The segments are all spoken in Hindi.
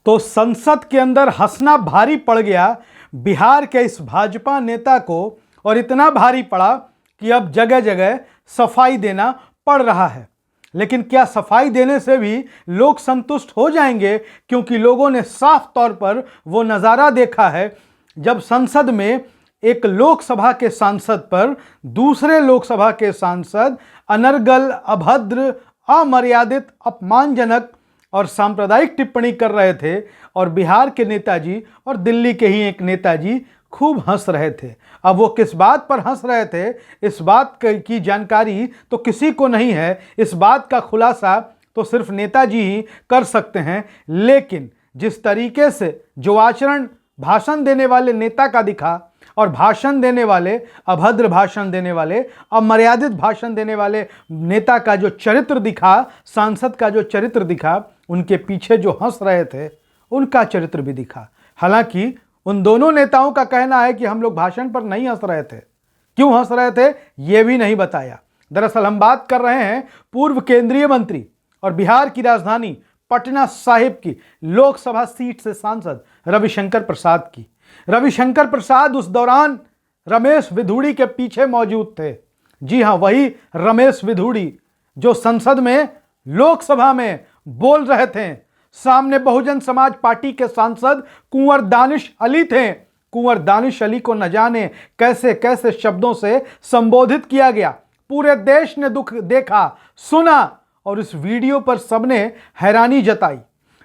तो संसद के अंदर हंसना भारी पड़ गया बिहार के इस भाजपा नेता को, और इतना भारी पड़ा कि अब जगह जगह सफाई देना पड़ रहा है। लेकिन क्या सफाई देने से भी लोग संतुष्ट हो जाएंगे? क्योंकि लोगों ने साफ तौर पर वो नज़ारा देखा है जब संसद में एक लोकसभा के सांसद पर दूसरे लोकसभा के सांसद अनर्गल, अभद्र, अमर्यादित, अपमानजनक और सांप्रदायिक टिप्पणी कर रहे थे, और बिहार के नेताजी और दिल्ली के ही एक नेताजी खूब हंस रहे थे। अब वो किस बात पर हंस रहे थे, इस बात की जानकारी तो किसी को नहीं है। इस बात का खुलासा तो सिर्फ नेताजी ही कर सकते हैं। लेकिन जिस तरीके से जो आचरण भाषण देने वाले नेता का दिखा, और भाषण देने वाले, अभद्र भाषण देने वाले, अमर्यादित भाषण देने वाले नेता का जो चरित्र दिखा, सांसद का जो चरित्र दिखा, उनके पीछे जो हंस रहे थे उनका चरित्र भी दिखा। हालांकि उन दोनों नेताओं का कहना है कि हम लोग भाषण पर नहीं हंस रहे थे। क्यों हंस रहे थे यह भी नहीं बताया। दरअसल हम बात कर रहे हैं पूर्व केंद्रीय मंत्री और बिहार की राजधानी पटना साहिब की लोकसभा सीट से सांसद रविशंकर प्रसाद की। रविशंकर प्रसाद उस दौरान रमेश विधुड़ी के पीछे मौजूद थे। जी हां, वही रमेश विधुड़ी जो संसद में, लोकसभा में बोल रहे थे। सामने बहुजन समाज पार्टी के सांसद कुंवर दानिश अली थे। कुंवर दानिश अली को न जाने कैसे कैसे शब्दों से संबोधित किया गया। पूरे देश ने दुख देखा, सुना, और इस वीडियो पर सबने हैरानी जताई।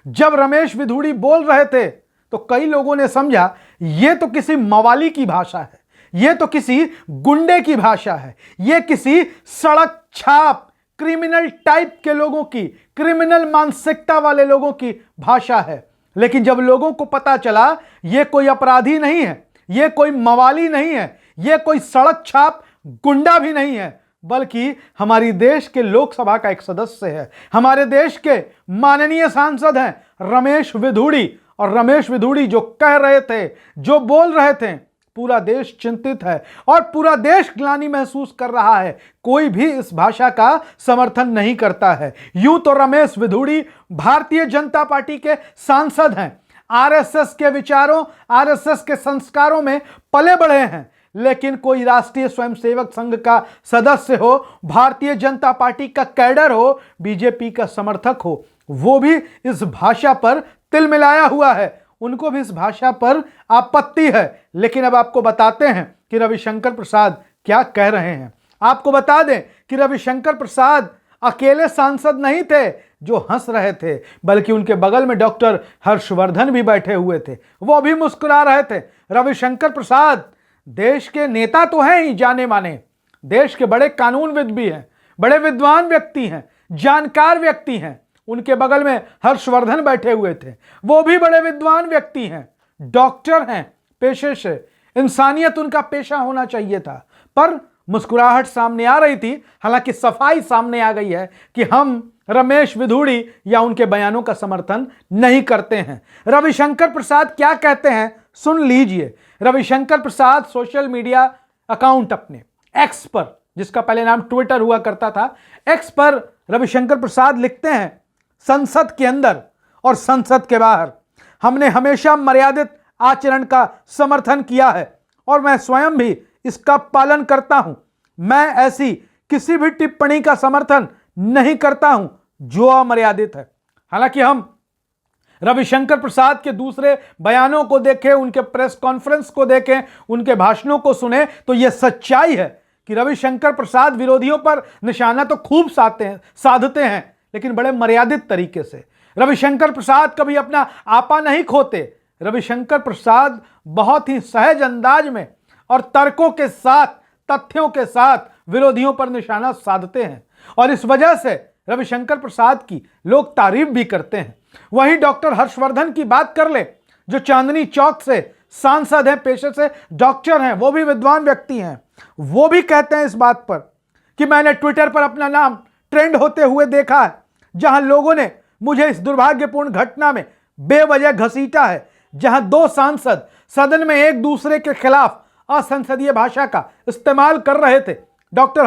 जब रमेश विधुड़ी बोल रहे थे तो कई लोगों ने समझा यह तो किसी मवाली की भाषा है, यह तो किसी गुंडे की भाषा है, यह किसी सड़क छाप क्रिमिनल टाइप के लोगों की, क्रिमिनल मानसिकता वाले लोगों की भाषा है। लेकिन जब लोगों को पता चला यह कोई अपराधी नहीं है, यह कोई मवाली नहीं है, यह कोई सड़क छाप गुंडा भी नहीं है, बल्कि हमारी देश के लोकसभा का एक सदस्य है, हमारे देश के माननीय सांसद हैं रमेश विधुड़ी। और रमेश विधुड़ी जो कह रहे थे, जो बोल रहे थे, पूरा देश चिंतित है और पूरा देश ग्लानि महसूस कर रहा है। कोई भी इस भाषा का समर्थन नहीं करता है। यूं तो रमेश विधुड़ी भारतीय जनता पार्टी के सांसद हैं, आरएसएस के विचारों, आरएसएस के संस्कारों में पले बढ़े हैं। लेकिन कोई राष्ट्रीय स्वयंसेवक संघ का सदस्य हो, भारतीय जनता पार्टी का कैडर हो, बीजेपी का समर्थक हो, वो भी इस भाषा पर तिल मिलाया हुआ है, उनको भी इस भाषा पर आपत्ति है। लेकिन अब आपको बताते हैं कि रविशंकर प्रसाद क्या कह रहे हैं। आपको बता दें कि रविशंकर प्रसाद अकेले सांसद नहीं थे जो हंस रहे थे, बल्कि उनके बगल में डॉक्टर हर्षवर्धन भी बैठे हुए थे, वो भी मुस्कुरा रहे थे। रविशंकर प्रसाद देश के नेता तो हैं ही जाने माने, देश के बड़े कानूनविद भी हैं, बड़े विद्वान व्यक्ति हैं, जानकार व्यक्ति हैं। उनके बगल में हर्षवर्धन बैठे हुए थे, वो भी बड़े विद्वान व्यक्ति हैं, डॉक्टर हैं पेशे से, इंसानियत उनका पेशा होना चाहिए था। पर मुस्कुराहट सामने आ रही थी। हालांकि सफाई सामने आ गई है कि हम रमेश विधुड़ी या उनके बयानों का समर्थन नहीं करते हैं। रविशंकर प्रसाद क्या कहते हैं सुन लीजिए। रविशंकर प्रसाद सोशल मीडिया अकाउंट अपने एक्स पर, जिसका पहले नाम ट्विटर हुआ करता था, एक्स पर रविशंकर प्रसाद लिखते हैं, संसद के अंदर और संसद के बाहर हमने हमेशा मर्यादित आचरण का समर्थन किया है और मैं स्वयं भी इसका पालन करता हूं। मैं ऐसी किसी भी टिप्पणी का समर्थन नहीं करता हूं जो अमर्यादित है। हालांकि हम रविशंकर प्रसाद के दूसरे बयानों को देखें, उनके प्रेस कॉन्फ्रेंस को देखें, उनके भाषणों को सुने, तो यह सच्चाई है कि रविशंकर प्रसाद विरोधियों पर निशाना तो खूब साधते हैं, लेकिन बड़े मर्यादित तरीके से। रविशंकर प्रसाद कभी अपना आपा नहीं खोते। रविशंकर प्रसाद बहुत ही सहज अंदाज में और तर्कों के साथ, तथ्यों के साथ विरोधियों पर निशाना साधते हैं, और इस वजह से रविशंकर प्रसाद की लोग तारीफ भी करते हैं। वहीं डॉक्टर हर्षवर्धन की बात कर ले, जो चांदनी चौक से सांसद हैं, पेशे से डॉक्टर हैं, वो भी विद्वान व्यक्ति हैं, वो भी कहते हैं इस बात पर कि मैंने ट्विटर पर अपना नाम ट्रेंड होते हुए देखा है, जहां लोगों ने मुझे इस दुर्भाग्यपूर्ण घटना में बेवजह घसीटा है, जहां दो सांसद सदन में एक दूसरे के खिलाफ असंसदीय भाषा का इस्तेमाल कर रहे थे। डॉक्टर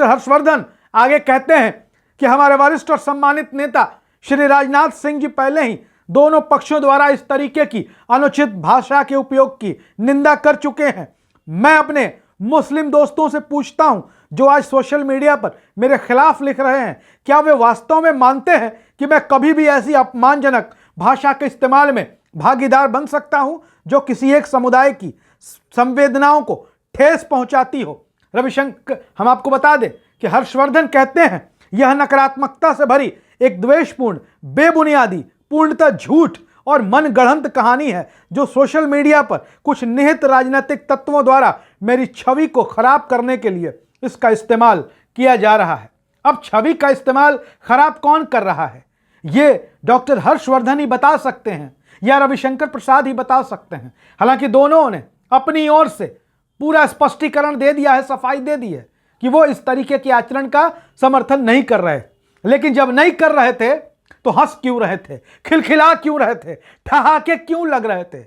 हर्षवर्धन आगे कहते हैं कि हमारे वरिष्ठ और सम्मानित नेता श्री राजनाथ सिंह जी पहले ही दोनों पक्षों द्वारा इस तरीके की अनुचित भाषा के उपयोग की निंदा कर चुके हैं। मैं अपने मुस्लिम दोस्तों से पूछता हूं जो आज सोशल मीडिया पर मेरे खिलाफ लिख रहे हैं, क्या वे वास्तव में मानते हैं कि मैं कभी भी ऐसी अपमानजनक भाषा के इस्तेमाल में भागीदार बन सकता हूं जो किसी एक समुदाय की संवेदनाओं को ठेस पहुंचाती हो? रविशंकर, हम आपको बता दें कि हर्षवर्धन कहते हैं यह नकारात्मकता से भरी एक द्वेषपूर्ण, बेबुनियादी, पूर्णतः झूठ और मनगढ़ंत कहानी है जो सोशल मीडिया पर कुछ निहित राजनीतिक तत्वों द्वारा मेरी छवि को खराब करने के लिए इसका इस्तेमाल किया जा रहा है। अब छवि का इस्तेमाल खराब कौन कर रहा है, ये डॉक्टर हर्षवर्धन ही बता सकते हैं या रविशंकर प्रसाद ही बता सकते हैं। हालांकि दोनों ने अपनी ओर से पूरा स्पष्टीकरण दे दिया है, सफाई दे दी है कि वो इस तरीके के आचरण का समर्थन नहीं कर रहे। लेकिन जब नहीं कर रहे थे तो हंस क्यों रहे थे, खिलखिला क्यों रहे थे, ठहाके क्यों लग रहे थे?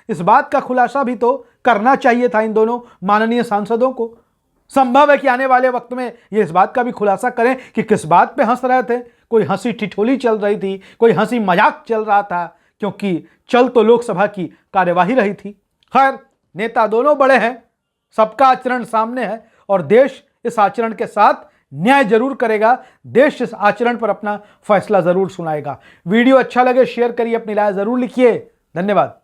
इस बात का खुलासा भी तो करना चाहिए था इन दोनों माननीय सांसदों को। संभव है कि आने वाले वक्त में ये इस बात का भी खुलासा करें कि किस बात पे हंस रहे थे। कोई हंसी ठिठोली चल रही थी, कोई हंसी मजाक चल रहा था, क्योंकि चल तो लोकसभा की कार्यवाही रही थी। खैर, नेता दोनों बड़े हैं, सबका आचरण सामने है और देश इस आचरण के साथ न्याय जरूर करेगा। देश इस आचरण पर अपना फैसला जरूर सुनाएगा। वीडियो अच्छा लगे शेयर करिए, अपनी राय जरूर लिखिए। धन्यवाद।